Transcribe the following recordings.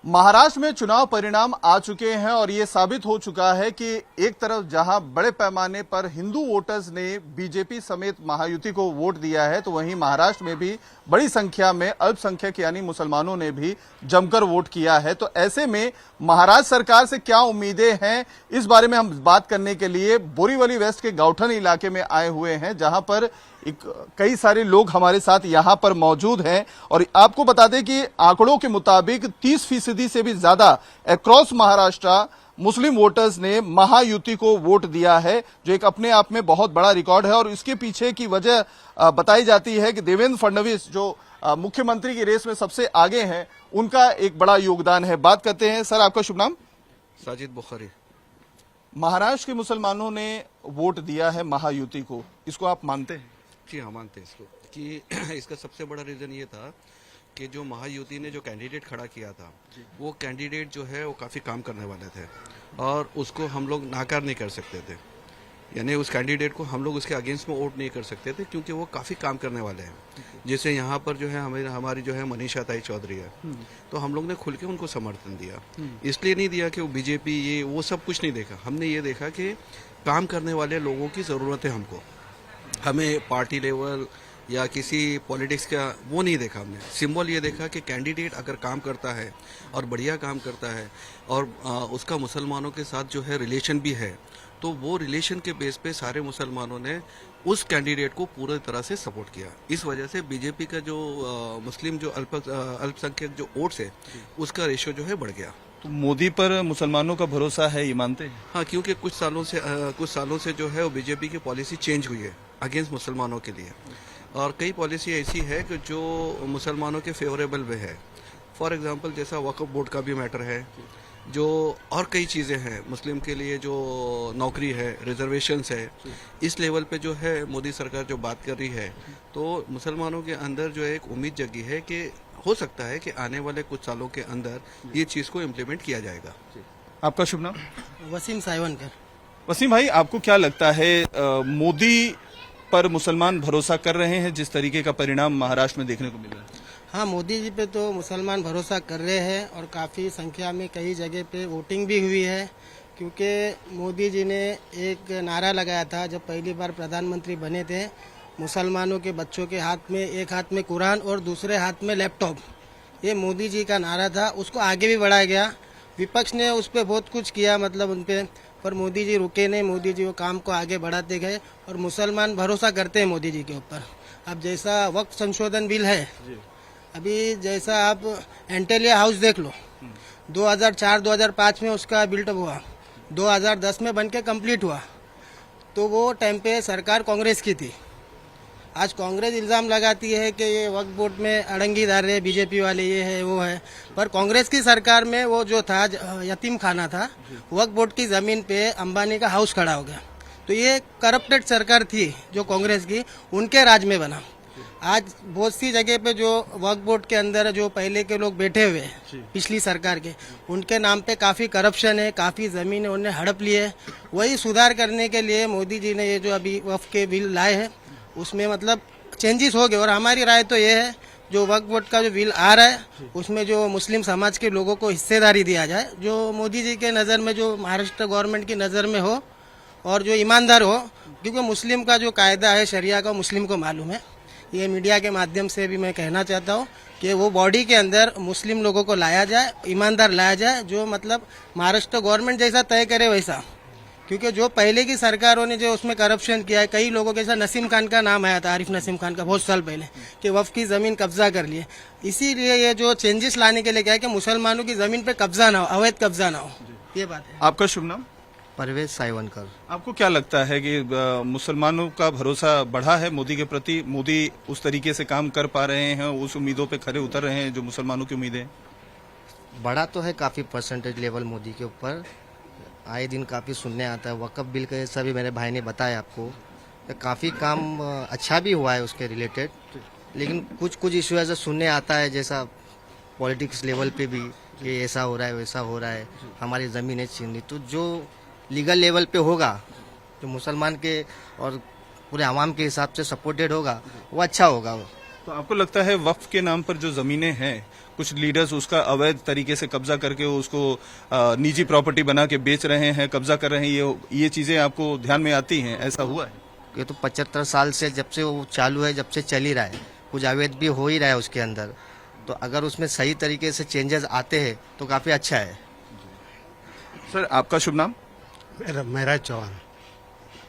महाराष्ट्र में चुनाव परिणाम आ चुके हैं और ये साबित हो चुका है कि एक तरफ जहां बड़े पैमाने पर हिंदू वोटर्स ने बीजेपी समेत महायुति को वोट दिया है, तो वहीं महाराष्ट्र में भी बड़ी संख्या में अल्पसंख्यक यानी मुसलमानों ने भी जमकर वोट किया है। तो ऐसे में महाराष्ट्र सरकार से क्या उम्मीदें हैं, इस बारे में हम बात करने के लिए बोरीवली वेस्ट के गौठन इलाके में आए हुए हैं, जहां पर कई सारे लोग हमारे साथ यहां पर मौजूद हैं। और आपको बता दें कि आंकड़ों के मुताबिक 30% से भी ज्यादा अक्रॉस महाराष्ट्र मुस्लिम वोटर्स ने महायुति को वोट दिया है, जो एक अपने आप में बहुत बड़ा रिकॉर्ड है। और इसके पीछे की वजह बताई जाती है कि देवेंद्र फडणवीस जो मुख्यमंत्री की रेस में सबसे आगे हैं, उनका एक बड़ा योगदान है। बात करते हैं। सर, आपका शुभ नाम? साजिद बुखारी। महाराष्ट्र के मुसलमानों ने वोट दिया है महायुति को, इसको आप मानते हैं? जी हाँ, मानते हैं इसको कि इसका सबसे बड़ा रीज़न ये था कि जो महायुति ने जो कैंडिडेट खड़ा किया था, वो कैंडिडेट जो है वो काफ़ी काम करने वाले थे और उसको हम लोग नाकार नहीं कर सकते थे। यानी उस कैंडिडेट को हम लोग उसके अगेंस्ट में वोट नहीं कर सकते थे, क्योंकि वो काफ़ी काम करने वाले हैं। जैसे यहाँ पर जो है हमारी जो है मनीषा ताई चौधरी है, तो हम लोग ने खुल के उनको समर्थन दिया। इसलिए नहीं दिया कि वो बीजेपी ये वो सब कुछ नहीं देखा। हमने ये देखा कि काम करने वाले लोगों की ज़रूरत है हमको। हमें पार्टी लेवल या किसी पॉलिटिक्स का वो नहीं देखा। हमने सिंबल ये देखा कि कैंडिडेट अगर काम करता है और बढ़िया काम करता है और उसका मुसलमानों के साथ जो है रिलेशन भी है, तो वो रिलेशन के बेस पे सारे मुसलमानों ने उस कैंडिडेट को पूरी तरह से सपोर्ट किया। इस वजह से बीजेपी का जो मुस्लिम जो अल्पसंख्यक जो वोट्स है, उसका रेशियो जो है बढ़ गया। तो मोदी पर मुसलमानों का भरोसा है, ये मानते हैं? हाँ, क्योंकि कुछ सालों से जो है वो बीजेपी की पॉलिसी चेंज हुई है अगेंस्ट मुसलमानों के लिए, और कई पॉलिसी ऐसी है कि जो मुसलमानों के फेवरेबल में है। फॉर एग्जांपल जैसा वक्फ बोर्ड का भी मैटर है, जो और कई चीज़ें हैं मुस्लिम के लिए, जो नौकरी है, रिजर्वेशंस है, इस लेवल पे जो है मोदी सरकार जो बात कर रही है, तो मुसलमानों के अंदर जो एक उम्मीद जगी है कि हो सकता है कि आने वाले कुछ सालों के अंदर ये चीज़ को इम्प्लीमेंट किया जाएगा। आपका शुभ नाम? वसीम साइवनकर। वसीम भाई, आपको क्या लगता है, मोदी पर मुसलमान भरोसा कर रहे हैं जिस तरीके का परिणाम महाराष्ट्र में देखने को मिल रहा है? हाँ, मोदी जी पे तो मुसलमान भरोसा कर रहे हैं और काफ़ी संख्या में कई जगह पे वोटिंग भी हुई है, क्योंकि मोदी जी ने एक नारा लगाया था जब पहली बार प्रधानमंत्री बने थे, मुसलमानों के बच्चों के हाथ में एक हाथ में कुरान और दूसरे हाथ में लैपटॉप। ये मोदी जी का नारा था, उसको आगे भी बढ़ाया गया। विपक्ष ने उस पर बहुत कुछ किया, मतलब उन पर, पर मोदी जी रुके नहीं। मोदी जी वो काम को आगे बढ़ाते गए और मुसलमान भरोसा करते हैं मोदी जी के ऊपर। अब जैसा वक्त संशोधन बिल है, अभी जैसा आप एंटेलिया हाउस देख लो, 2004-2005 में उसका बिल्टअप हुआ, 2010 में बन के कम्प्लीट हुआ, तो वो टाइम पे सरकार कांग्रेस की थी। आज कांग्रेस इल्ज़ाम लगाती है कि ये वक्फ बोर्ड में अड़ंगी डाल रहे बीजेपी वाले, ये है वो है, पर कांग्रेस की सरकार में वो जो था यतीम खाना था, वक्फ बोर्ड की ज़मीन पे अंबानी का हाउस खड़ा हो गया। तो ये करप्टेड सरकार थी जो कांग्रेस की, उनके राज में बना। आज बहुत सी जगह पे जो वक्फ बोर्ड के अंदर जो पहले के लोग बैठे हुए हैं पिछली सरकार के, उनके नाम पे काफ़ी करप्शन है, काफ़ी ज़मीनें उन्हें हड़प ली है। वही सुधार करने के लिए मोदी जी ने ये जो अभी वक्फ के बिल लाए हैं, उसमें मतलब चेंजेस हो गए। और हमारी राय तो ये है, जो वक्फ बोर्ड का जो बिल आ रहा है, उसमें जो मुस्लिम समाज के लोगों को हिस्सेदारी दिया जाए, जो मोदी जी के नज़र में, जो महाराष्ट्र गवर्नमेंट की नज़र में हो और जो ईमानदार हो, क्योंकि मुस्लिम का जो कायदा है शरिया का, मुस्लिम को मालूम है। ये मीडिया के माध्यम से भी मैं कहना चाहता हूँ कि वो बॉडी के अंदर मुस्लिम लोगों को लाया जाए, ईमानदार लाया जाए, जो मतलब महाराष्ट्र गवर्नमेंट जैसा तय करे वैसा। क्योंकि जो पहले की सरकारों ने जो उसमें करप्शन किया है, कई लोगों के साथ नसीम खान का नाम आया था, आरिफ नसीम खान का, बहुत साल पहले, कि वक्फ की ज़मीन कब्जा कर लिए। इसीलिए ये जो चेंजेस लाने के लिए क्या है कि मुसलमानों की ज़मीन पे कब्जा ना हो, अवैध कब्जा ना हो, ये बात है। आपका शुभ नाम? परवेज साइवनकर। आपको क्या लगता है कि मुसलमानों का भरोसा बढ़ा है मोदी के प्रति? मोदी उस तरीके से काम कर पा रहे हैं, उस उम्मीदों पे खरे उतर रहे हैं जो मुसलमानों की उम्मीदें? बढ़ा तो है काफ़ी परसेंटेज लेवल मोदी के ऊपर, आए दिन काफ़ी सुनने आता है। वक्फ बिल का जैसा भी मेरे भाई ने बताया आपको, काफ़ी काम अच्छा भी हुआ है उसके रिलेटेड, लेकिन कुछ कुछ इशू ऐसा सुनने आता है, जैसा पॉलिटिक्स लेवल पे भी कि ऐसा हो रहा है वैसा हो रहा है, हमारी ज़मीनें छीन ली। तो जो लीगल लेवल पे होगा, जो मुसलमान के और पूरे आवाम के हिसाब से सपोर्टेड होगा, वो अच्छा होगा। तो आपको लगता है वक्फ के नाम पर जो जमीनें हैं, कुछ लीडर्स उसका अवैध तरीके से कब्जा करके उसको निजी प्रॉपर्टी बना के बेच रहे हैं, कब्जा कर रहे हैं, ये चीजें आपको ध्यान में आती हैं? ऐसा हुआ है? ये तो 75 साल से जब से वो चालू है, जब से चल ही रहा है, कुछ अवैध भी हो ही रहा है उसके अंदर। तो अगर उसमें सही तरीके से चेंजेस आते हैं तो काफी अच्छा है। सर, आपका शुभ नाम? मेरा चौहान।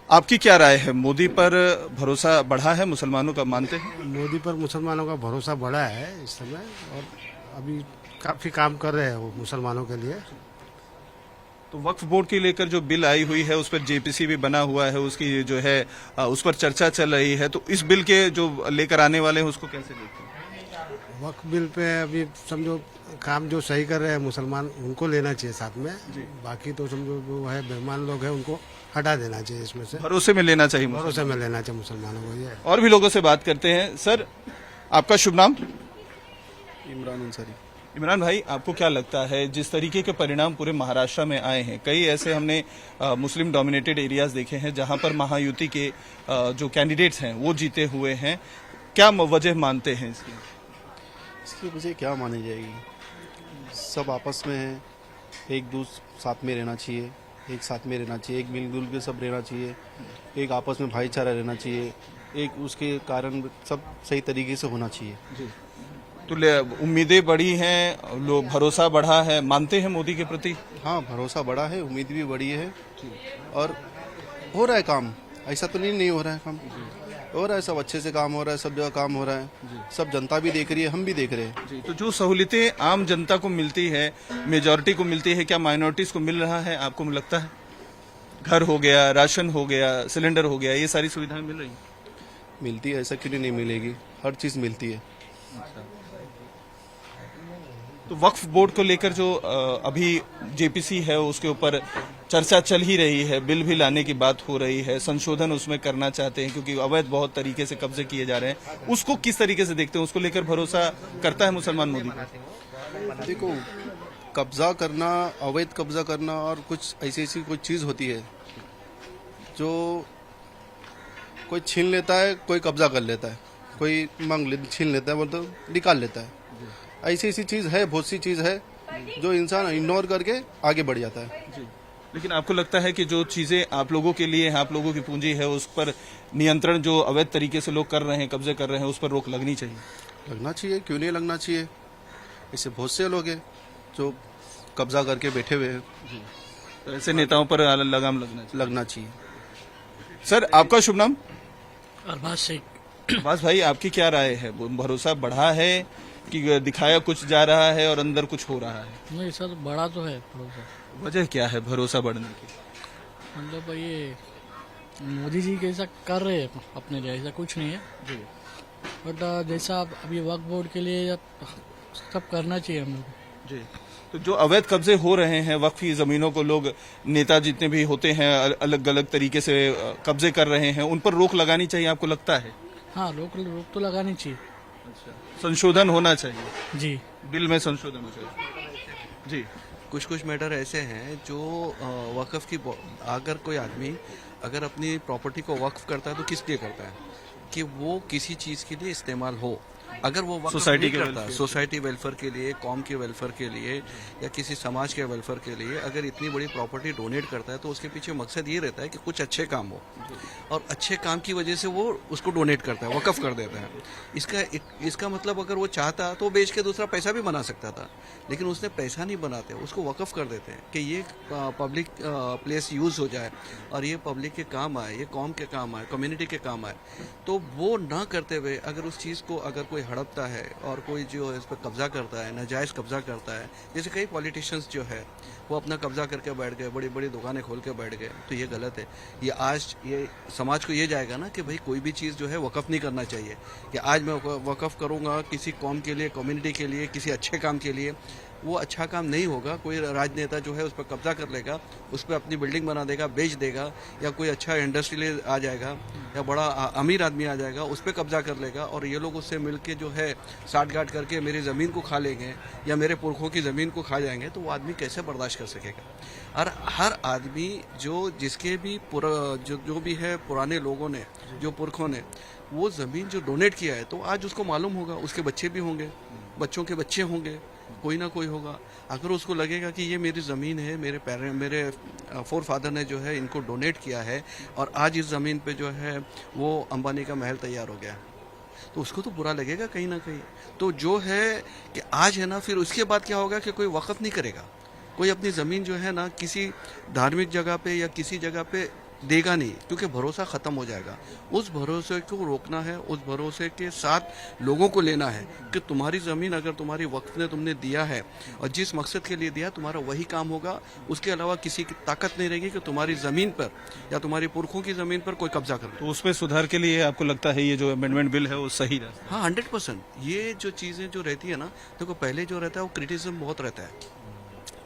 आपकी क्या राय है? मोदी पर भरोसा बढ़ा है मुसलमानों का, मानते हैं? मोदी पर मुसलमानों का भरोसा बढ़ा है इस समय, और अभी काफी काम कर रहे हैं वो मुसलमानों के लिए। तो वक्फ बोर्ड के लेकर जो बिल आई हुई है उस पर जेपीसी भी बना हुआ है, उसकी जो है उस पर चर्चा चल रही है, तो इस बिल के जो लेकर आने वाले हैं उसको कैसे देखते हैं? वक्फ बिल पे अभी समझो काम जो सही कर रहे हैं मुसलमान, उनको लेना चाहिए साथ में। बाकी तो समझो जो है बेईमान लोग हैं उनको हटा देना चाहिए इसमें से। भरोसे में लेना चाहिए, भरोसे में लेना चाहिए मुसलमानों को। ये और भी लोगों से बात करते हैं। सर, आपका शुभ नाम? इमरान अंसारी। इमरान भाई, आपको क्या लगता है जिस तरीके के परिणाम पूरे महाराष्ट्र में आए हैं, कई ऐसे हमने मुस्लिम डोमिनेटेड एरियाज देखे हैं जहां पर महायुति के जो कैंडिडेट्स हैं वो जीते हुए हैं, क्या वजह मानते हैं इसकी वजह क्या मानी जाएगी? सब आपस में है, एक दूसरे साथ में रहना चाहिए, एक साथ में रहना चाहिए, एक मिलजुल के सब रहना चाहिए, एक आपस में भाईचारा रहना चाहिए, एक उसके कारण सब सही तरीके से होना चाहिए। जी। तो उम्मीदें बढ़ी हैं, लोग भरोसा बढ़ा है, मानते हैं मोदी के प्रति? हाँ, भरोसा बढ़ा है, उम्मीद भी बढ़ी है, और हो रहा है काम। ऐसा तो नहीं हो रहा है काम, हो रहा है, सब अच्छे से काम हो रहा है, सब जगह काम हो रहा है, सब जनता भी देख रही है, हम भी देख रहे हैं। जी। तो जो सहूलियतें आम जनता को मिलती है, मेजॉरिटी को मिलती है, क्या माइनॉरिटीज को मिल रहा है आपको लगता है? घर हो गया, राशन हो गया, सिलेंडर हो गया, ये सारी सुविधाएं मिल रही? मिलती है, ऐसा क्यों नहीं मिलेगी, हर चीज मिलती है। तो वक्फ बोर्ड को लेकर जो अभी जेपीसी है उसके ऊपर चर्चा चल ही रही है, बिल भी लाने की बात हो रही है, संशोधन उसमें करना चाहते हैं क्योंकि अवैध बहुत तरीके से कब्जे किए जा रहे हैं, उसको किस तरीके से देखते हैं? उसको लेकर भरोसा करता है मुसलमान मोदी को? देखो, कब्जा करना, अवैध कब्जा करना और कुछ ऐसी कुछ चीज होती है जो कोई छीन लेता है, कोई कब्जा कर लेता है, कोई छीन लेता है, मतलब निकाल लेता है। ऐसी चीज है, बहुत सी चीज है जो इंसान इग्नोर करके आगे बढ़ जाता है। लेकिन आपको लगता है कि जो चीजें आप लोगों के लिए हैं, आप लोगों की पूंजी है, उस पर नियंत्रण जो अवैध तरीके से लोग कर रहे हैं, कब्जे कर रहे हैं, उस पर रोक लगनी चाहिए? लगना चाहिए, क्यों नहीं लगना चाहिए। ऐसे बहुत से लोग हैं जो कब्जा करके बैठे हुए हैं, तो ऐसे नेताओं पर लगाम लगना चाहिए। सर, आपका शुभ नाम? अरबाज शेख। अब्बास भाई, आपकी क्या राय है? भरोसा बढ़ा है कि दिखाया कुछ जा रहा है और अंदर कुछ हो रहा है? नहीं सर, बड़ा तो है भरोसा। वजह क्या है भरोसा बढ़ने की? मतलब ये मोदी जी कैसा कर रहे हैं अपने लिए, ऐसा कुछ नहीं है जी। बट जैसा आप अभी वक्फ बोर्ड के लिए सब करना चाहिए हम लोग। जी। तो जो अवैध कब्जे हो रहे हैं, वक्फी जमीनों को लोग, नेता जितने भी होते हैं अलग अलग तरीके से कब्जे कर रहे हैं, उन पर रोक लगानी चाहिए आपको लगता है? हाँ, रोक तो लगानी चाहिए। संशोधन होना चाहिए जी, बिल में, संशोधन हो चाहिए। जी। कुछ मैटर ऐसे हैं जो वक्फ की, अगर कोई आदमी अगर अपनी प्रॉपर्टी को वक्फ करता है तो किस लिए करता है? कि वो किसी चीज के लिए इस्तेमाल हो। अगर वो वक्फ सोसाइटी नहीं के करता, वेलफेयर, सोसाइटी वेलफेयर के लिए, कौम के वेलफेयर के लिए या किसी समाज के वेलफेयर के लिए अगर इतनी बड़ी प्रॉपर्टी डोनेट करता है तो उसके पीछे मकसद ये रहता है कि कुछ अच्छे काम हो, और अच्छे काम की वजह से वो उसको डोनेट करता है, वक्फ कर देता है। इसका मतलब अगर वो चाहता तो बेच के दूसरा पैसा भी बना सकता था, लेकिन उसने पैसा नहीं बनाते, उसको वक्फ कर देते हैं कि ये पब्लिक प्लेस यूज हो जाए और ये पब्लिक के काम आए, ये कौम के काम आए, कम्युनिटी के काम आए। तो वो ना करते हुए अगर उस चीज़ को अगर कोई हड़पता है और कोई जो इस पर कब्जा करता है, नाजायज़ कब्जा करता है, जैसे कई पॉलिटिशियंस जो है वो अपना कब्जा करके बैठ गए, बड़ी बड़ी दुकानें खोल के बैठ गए, तो ये गलत है। ये आज ये समाज को ये जाएगा ना कि भाई कोई भी चीज़ जो है वक़फ़ नहीं करना चाहिए, कि आज मैं वक़फ़ करूँगा किसी कौम के लिए, कम्युनिटी के लिए, किसी अच्छे काम के लिए, वो अच्छा काम नहीं होगा। कोई राजनेता जो है उस पर कब्जा कर लेगा, उस पर अपनी बिल्डिंग बना देगा, बेच देगा, या कोई अच्छा इंडस्ट्रियल आ जाएगा या बड़ा अमीर आदमी आ जाएगा, उस पर कब्जा कर लेगा और ये लोग उससे मिल के जो है साठगांठ करके मेरी ज़मीन को खा लेंगे या मेरे पुरखों की ज़मीन को खा जाएंगे, तो वो आदमी कैसे बर्दाश्त कर सकेगा। और हर आदमी जो जिसके भी जो भी है पुराने लोगों ने, जो पुरखों ने वो ज़मीन जो डोनेट किया है, तो आज उसको मालूम होगा, उसके बच्चे भी होंगे, बच्चों के बच्चे होंगे, कोई ना कोई होगा। अगर उसको लगेगा कि ये मेरी ज़मीन है, मेरे फोर फादर ने जो है इनको डोनेट किया है और आज इस ज़मीन पे जो है वो अंबानी का महल तैयार हो गया, तो उसको तो बुरा लगेगा कहीं ना कहीं। तो जो है कि आज है ना, फिर उसके बाद क्या होगा कि कोई वक़्फ़ नहीं करेगा, कोई अपनी ज़मीन जो है ना किसी धार्मिक जगह पे या किसी जगह पे देगा नहीं, क्योंकि भरोसा ख़त्म हो जाएगा। उस भरोसे को रोकना है, उस भरोसे के साथ लोगों को लेना है कि तुम्हारी ज़मीन अगर तुम्हारी वक्त ने तुमने दिया है और जिस मकसद के लिए दिया, तुम्हारा वही काम होगा। उसके अलावा किसी की ताकत नहीं रहेगी कि तुम्हारी ज़मीन पर या तुम्हारी पुरखों की ज़मीन पर कोई कब्जा कर ले। तो उसमें सुधार के लिए आपको लगता है ये जो अमेंडमेंट बिल है वो सही है? हाँ, 100%। ये जो चीज़ें जो रहती है ना, देखो पहले जो रहता है वो क्रिटिसिज्म बहुत रहता है।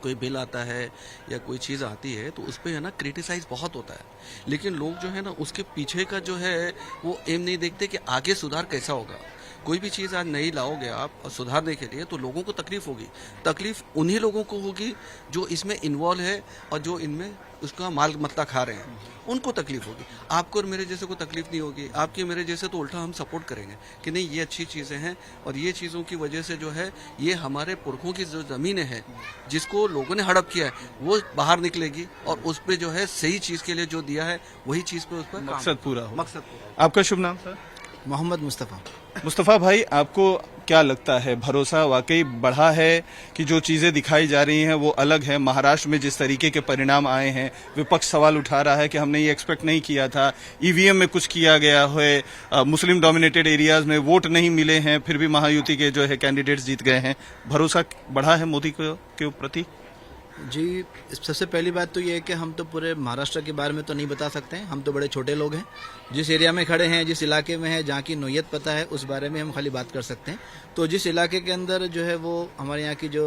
कोई बिल आता है या कोई चीज़ आती है तो उस पर है ना क्रिटिसाइज बहुत होता है, लेकिन लोग जो है ना उसके पीछे का जो है वो एम नहीं देखते कि आगे सुधार कैसा होगा। कोई भी चीज़ आज नहीं लाओगे आप सुधारने के लिए तो लोगों को तकलीफ होगी। तकलीफ उन्हीं लोगों को होगी जो इसमें इन्वॉल्व है और जो इनमें उसका माल मत्ता खा रहे हैं, उनको तकलीफ होगी। आपको और मेरे जैसे को तकलीफ नहीं होगी, आपके मेरे जैसे तो उल्टा हम सपोर्ट करेंगे कि नहीं ये अच्छी चीज़ें हैं और ये चीज़ों की वजह से जो है ये हमारे पुरखों की जो ज़मीनें हैं जिसको लोगों ने हड़प किया है वो बाहर निकलेगी और उस पर जो है सही चीज़ के लिए जो दिया है वही चीज़ पे उस पर मकसद पूरा हो। मकसद पूरा। आपका शुभ नाम सर? मोहम्मद मुस्तफ़ा। मुस्तफ़ा भाई, आपको क्या लगता है भरोसा वाकई बढ़ा है कि जो चीज़ें दिखाई जा रही हैं वो अलग है? महाराष्ट्र में जिस तरीके के परिणाम आए हैं, विपक्ष सवाल उठा रहा है कि हमने ये एक्सपेक्ट नहीं किया था, ईवीएम में कुछ किया गया है, मुस्लिम डोमिनेटेड एरियाज में वोट नहीं मिले हैं, फिर भी महायुति के जो है कैंडिडेट्स जीत गए हैं। भरोसा बढ़ा है मोदी के प्रति? जी, सबसे पहली बात तो ये है कि हम तो पूरे महाराष्ट्र के बारे में तो नहीं बता सकते हैं, हम तो बड़े छोटे लोग हैं। जिस एरिया में खड़े हैं, जिस इलाके में है, जहाँ की नोयत पता है, उस बारे में हम खाली बात कर सकते हैं। तो जिस इलाके के अंदर जो है वो हमारे यहाँ की जो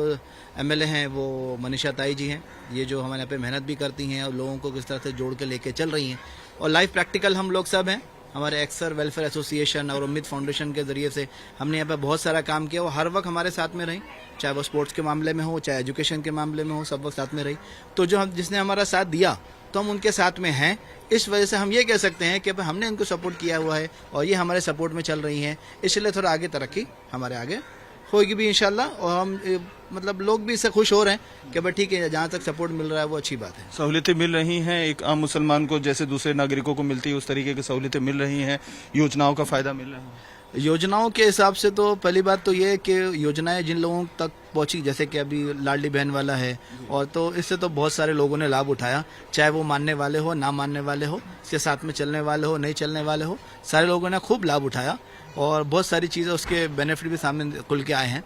एमएलए हैं वो मनीषा ताई जी हैं, ये जो हमारे यहाँ पे मेहनत भी करती हैं और लोगों को किस तरह से जोड़ के लेके चल रही हैं। और लाइव प्रैक्टिकल हम लोग सब हैं, हमारे एक्सर वेलफेयर एसोसिएशन और उम्मीद फाउंडेशन के जरिए से हमने यहाँ पे बहुत सारा काम किया। वो हर वक्त हमारे साथ में रही, चाहे वो स्पोर्ट्स के मामले में हो, चाहे एजुकेशन के मामले में हो, सब वक्त साथ में रही। तो जो हम जिसने हमारा साथ दिया तो हम उनके साथ में हैं। इस वजह से हम ये कह सकते हैं कि हमने उनको सपोर्ट किया हुआ है और ये हमारे सपोर्ट में चल रही हैं, इसलिए थोड़ा आगे तरक्की हमारे आगे होगी भी इंशाल्लाह। और हम मतलब लोग भी इससे खुश हो रहे हैं कि भाई ठीक है, जहाँ तक सपोर्ट मिल रहा है वो अच्छी बात है। सहूलियतें मिल रही हैं एक आम मुसलमान को जैसे दूसरे नागरिकों को मिलती है उस तरीके की सहूलियतें मिल रही हैं, योजनाओं का फायदा मिल रहा है? योजनाओं के हिसाब से तो पहली बात तो ये है कि योजनाएं जिन लोगों तक पहुंची, जैसे कि अभी लाडली बहन वाला है, और तो इससे तो बहुत सारे लोगों ने लाभ उठाया, चाहे वो मानने वाले हो, ना मानने वाले हो, इसके साथ में चलने वाले हो, नहीं चलने वाले हो, सारे लोगों ने खूब लाभ उठाया और बहुत सारी चीज़ें उसके बेनिफिट भी सामने खुल के आए हैं।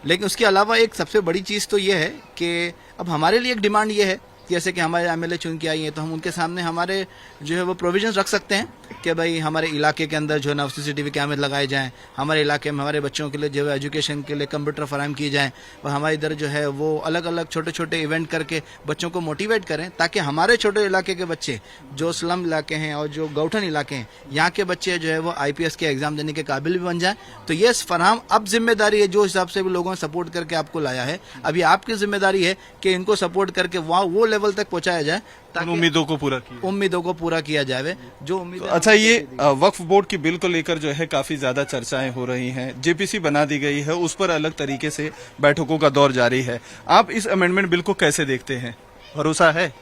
लेकिन उसके अलावा एक सबसे बड़ी चीज़ तो ये है कि अब हमारे लिए एक डिमांड ये है, जैसे कि हमारे एमएलए चुन के आई हैं तो हम उनके सामने हमारे जो है वो प्रोविजंस रख सकते हैं कि भाई हमारे इलाके के अंदर जो है ना सीसीटीवी कैमरे लगाए जाएं, हमारे इलाके में हमारे बच्चों के लिए जो है एजुकेशन के लिए कंप्यूटर फराहम किए जाएं और हमारे इधर जो है वो अलग अलग छोटे छोटे इवेंट करके बच्चों को मोटिवेट करें, ताकि हमारे छोटे इलाके के बच्चे जो स्लम इलाके हैं और जो गौठन इलाके हैं, यहाँ के बच्चे जो है वो IPS के एग्जाम देने के काबिल भी बन जाए। तो ये फराहम अब जिम्मेदारी है, जो हिसाब से भी लोगों ने सपोर्ट करके आपको लाया है, अभी आपकी जिम्मेदारी है कि इनको सपोर्ट करके वहाँ वो लेवल तक पहुँचाया जाए ताकि उम्मीदों को पूरा किया जाए जो उम्मीद। अच्छा, ये वक्फ बोर्ड की बिल को लेकर जो है काफी ज्यादा चर्चाएं हो रही हैं, JPC बना दी गई है, उस पर अलग तरीके से बैठकों का दौर जारी है। आप इस अमेंडमेंट बिल को कैसे देखते हैं? भरोसा है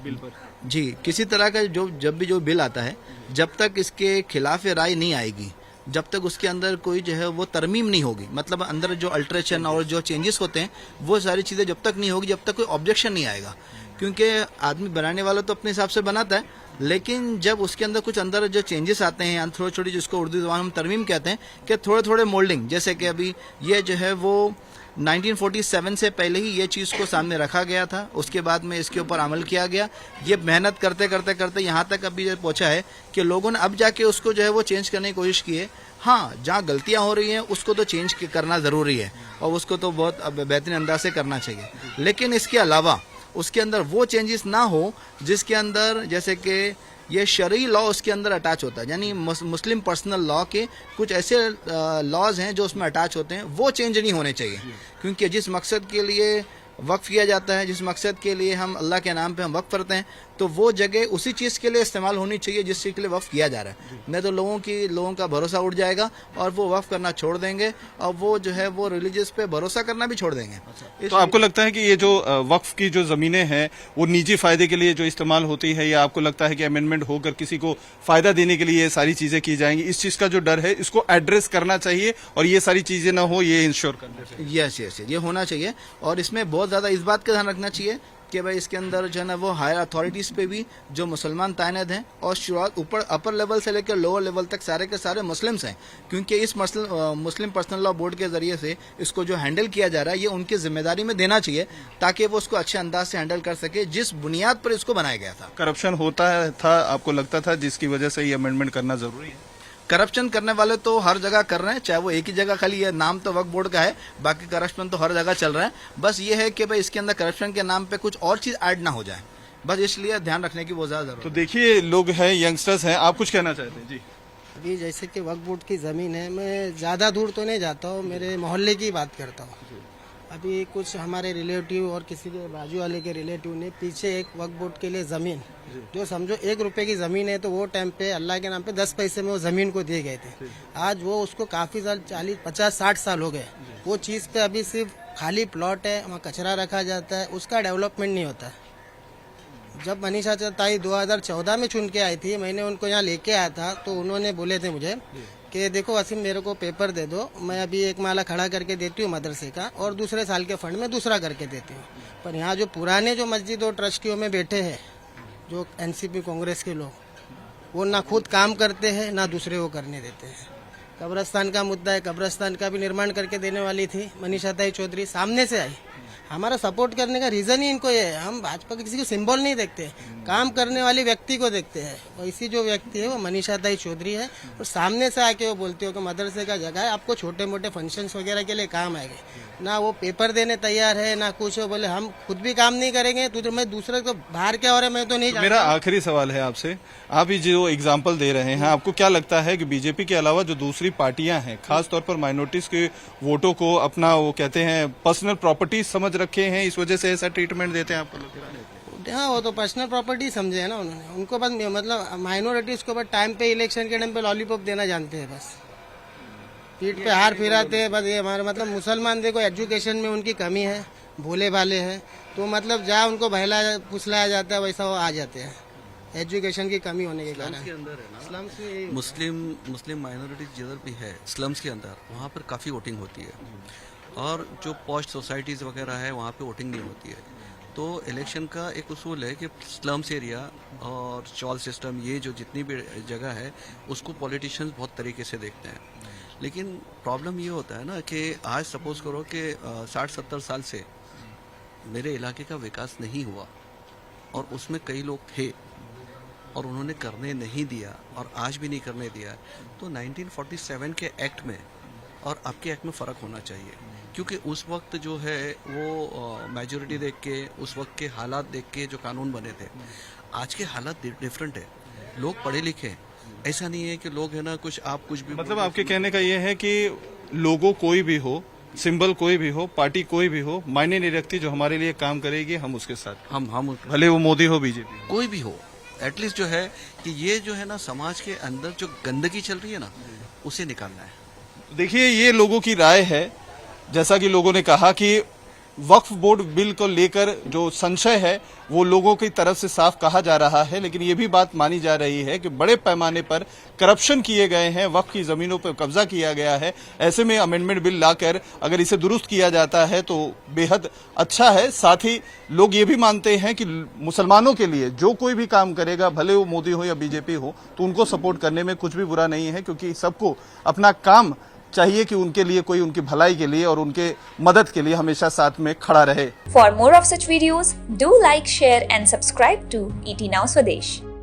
बिल पर? जी, किसी तरह का जब भी जो बिल आता है, जब तक इसके खिलाफ राय नहीं आएगी, जब तक उसके अंदर कोई जो है वो तरमीम नहीं होगी, मतलब अंदर जो अल्ट्रेशन और जो चेंजेस होते हैं वो सारी चीज़ें जब तक नहीं होगी, जब तक कोई ऑब्जेक्शन नहीं आएगा। क्योंकि आदमी बनाने वाला तो अपने हिसाब से बनाता है, लेकिन जब उसके अंदर कुछ अंदर जो चेंजेस आते हैं, थोड़ी छोटी, जिसको उर्दू ज़बान हम तरमीम कहते हैं, कि थोड़े थोड़े मोल्डिंग, जैसे कि अभी ये जो है वो 1947 से पहले ही ये चीज़ को सामने रखा गया था, उसके बाद में इसके ऊपर अमल किया गया। ये मेहनत करते करते करते यहाँ तक अभी ये पहुँचा है कि लोगों ने अब जाके उसको जो है वो चेंज करने की कोशिश की है। हाँ, जहाँ गलतियाँ हो रही हैं उसको तो चेंज करना ज़रूरी है और उसको तो बहुत बेहतरीन अंदाज से करना चाहिए, लेकिन इसके अलावा उसके अंदर वो चेंजेस ना हो जिसके अंदर जैसे कि ये शरई लॉ उसके अंदर अटैच होता है, यानी मुस्लिम पर्सनल लॉ के कुछ ऐसे लॉज हैं जो उसमें अटैच होते हैं, वो चेंज नहीं होने चाहिए। क्योंकि जिस मकसद के लिए वक्फ किया जाता है, जिस मकसद के लिए हम अल्लाह के नाम पे हम वक्फ करते हैं, तो वो जगह उसी चीज़ के लिए इस्तेमाल होनी चाहिए जिस चीज़ के लिए वक्फ किया जा रहा है। नहीं तो लोगों का भरोसा उठ जाएगा और वो वक्फ करना छोड़ देंगे और वो जो है वो रिलीजियस पे भरोसा करना भी छोड़ देंगे। तो आपको लगता है कि ये जो वक्फ की जो जमीनें हैं वो निजी फायदे के लिए जो इस्तेमाल होती है, या आपको लगता है कि अमेंडमेंट होकर किसी को फायदा देने के लिए ये सारी चीजें की जाएंगी? इस चीज का जो डर है इसको एड्रेस करना चाहिए और ये सारी चीजें ना हो, ये इंश्योर करना चाहिए। यस, ये होना चाहिए। और इसमें बहुत ज़्यादा इस बात का ध्यान रखना चाहिए कि भाई इसके अंदर जो है ना वो हायर अथॉरिटीज़ पे भी जो मुसलमान तैनात हैं और शुरुआत ऊपर अपर लेवल से लेकर लोअर लेवल तक सारे के सारे मुस्लिम्स हैं, क्योंकि इस मुस्लिम पर्सनल लॉ बोर्ड के ज़रिए से इसको जो हैंडल किया जा रहा है ये उनकी जिम्मेदारी में देना चाहिए ताकि वो उसको अच्छे अंदाज से हैंडल कर सके जिस बुनियाद पर इसको बनाया गया था। करप्शन होता था, आपको लगता था, जिसकी वजह से ये अमेंडमेंट करना जरूरी है? करप्शन करने वाले तो हर जगह कर रहे हैं, चाहे वो एक ही जगह, खाली ये नाम तो वक्फ बोर्ड का है, बाकी करप्शन तो हर जगह चल रहा है। बस ये है कि भाई इसके अंदर करप्शन के नाम पे कुछ और चीज ऐड ना हो जाए, बस इसलिए ध्यान रखने की बहुत ज्यादा जरूरत तो देखिए, लोग हैं, यंगस्टर्स हैं, आप कुछ कहना चाहते हैं? जी, अभी जैसे कि वक्फ बोर्ड की ज़मीन है, मैं ज़्यादा दूर तो नहीं जाता हूँ, मेरे मोहल्ले की बात करता हूँ। अभी कुछ हमारे रिलेटिव और किसी के बाजू वाले के रिलेटिव ने पीछे एक वक्फ बोर्ड के लिए ज़मीन, जो समझो 1 रुपए की ज़मीन है, तो वो टाइम पे अल्लाह के नाम पे 10 पैसे में वो ज़मीन को दिए गए थे। आज वो उसको काफ़ी साल 40, 50, 60 साल हो गए, वो चीज़ पे अभी सिर्फ खाली प्लॉट है, वहाँ कचरा रखा जाता है, उसका डेवलपमेंट नहीं होता है। जब मनीषा ताई 2014 में चुन के आई थी, मैंने उनको यहाँ लेके आया था, तो उन्होंने बोले थे मुझे कि देखो वसीम, मेरे को पेपर दे दो, मैं अभी एक माला खड़ा करके देती हूँ मदरसे का और दूसरे साल के फंड में दूसरा करके देती हूँ। पर यहाँ जो पुराने जो मस्जिद और ट्रस्टियों में बैठे हैं, जो एनसीपी कांग्रेस के लोग, वो ना खुद काम करते हैं ना दूसरे को करने देते हैं। कब्रस्तान का मुद्दा है, कब्रस्तान का भी निर्माण करके देने वाली थी मनीषा ताई चौधरी, सामने से आई। हमारा सपोर्ट करने का रीज़न ही इनको ये है, हम भाजपा के किसी को सिंबल नहीं देखते, काम करने वाले व्यक्ति को देखते हैं। वैसी जो व्यक्ति है वो मनीषा ताई चौधरी है, और सामने से आके वो बोलती हो कि मदरसे का जगह है, आपको छोटे मोटे फंक्शंस वगैरह के लिए काम आएंगे। ना वो पेपर देने तैयार है ना कुछ, बोले हम खुद भी काम नहीं करेंगे तो मैं दूसरे को बाहर क्या हो रहा है मैं तो नहीं जानता। मेरा आखिरी सवाल है आपसे, आप ये जो एग्जाम्पल दे रहे हैं, आपको क्या लगता है कि बीजेपी के अलावा जो दूसरी पार्टियां हैं, खासतौर पर माइनॉरिटीज के वोटों को अपना वो कहते हैं पर्सनल प्रॉपर्टी समझ रखे हैं, इस वजह से ऐसा ट्रीटमेंट देते हैं? आपको लगता है? हाँ, वो तो पर्सनल प्रॉपर्टी समझे है ना उन्होंने, उनको बस मतलब माइनॉरिटीज को बस टाइम पे, इलेक्शन के टाइम पे लॉलीपॉप देना जानते हैं, बस पीठ पे हार फिराते हैं बस। ये हमारे मतलब मुसलमान देखो एजुकेशन में उनकी कमी है, भोले भाले हैं, तो मतलब जहाँ उनको बहलाया फुसलाया जाता है वैसा वो आ जाते हैं, एजुकेशन की कमी होने के कारण। स्लम्स में मुस्लिम माइनॉरिटी जिधर भी है स्लम्स के अंदर, वहाँ पर काफ़ी वोटिंग होती है, और जो पॉश सोसाइटीज़ वगैरह है वहाँ पे वोटिंग नहीं होती है। तो इलेक्शन का एक उसूल है कि स्लम्स एरिया और चॉल सिस्टम, ये जो जितनी भी जगह है उसको पॉलिटिशियंस बहुत तरीके से देखते हैं। लेकिन प्रॉब्लम ये होता है ना कि आज सपोज करो कि 60-70 साल से मेरे इलाके का विकास नहीं हुआ और उसमें कई लोग थे और उन्होंने करने नहीं दिया और आज भी नहीं करने दिया, तो 1947 के एक्ट में और अब के एक्ट में फ़र्क होना चाहिए। क्योंकि उस वक्त जो है वो मेजॉरिटी देख के, उस वक्त के हालात देख के जो कानून बने थे, आज के हालात डिफरेंट है, लोग पढ़े लिखे हैं, ऐसा नहीं है कि लोग है ना कुछ आप कुछ भी। मतलब आपके कहने का ये है कि लोगों कोई भी हो, सिंबल कोई भी हो, पार्टी कोई भी हो, मायने नहीं रखती, जो हमारे लिए काम करेगी हम उसके साथ, हम भले वो मोदी हो, बीजेपी, कोई भी हो, एटलीस्ट जो है कि ये जो है ना समाज के अंदर जो गंदगी चल रही है ना उसे निकालना है। देखिए, ये लोगों की राय है। जैसा कि लोगों ने कहा कि वक्फ बोर्ड बिल को लेकर जो संशय है वो लोगों की तरफ से साफ कहा जा रहा है, लेकिन ये भी बात मानी जा रही है कि बड़े पैमाने पर करप्शन किए गए हैं, वक्फ की जमीनों पर कब्जा किया गया है। ऐसे में अमेंडमेंट बिल लाकर अगर इसे दुरुस्त किया जाता है तो बेहद अच्छा है। साथ ही लोग ये भी मानते हैं कि मुसलमानों के लिए जो कोई भी काम करेगा, भले वो मोदी हो या बीजेपी हो, तो उनको सपोर्ट करने में कुछ भी बुरा नहीं है, क्योंकि सबको अपना काम चाहिए कि उनके लिए कोई उनकी भलाई के लिए और उनके मदद के लिए हमेशा साथ में खड़ा रहे। For more of such videos, do like, share and subscribe to ET Now Swadesh.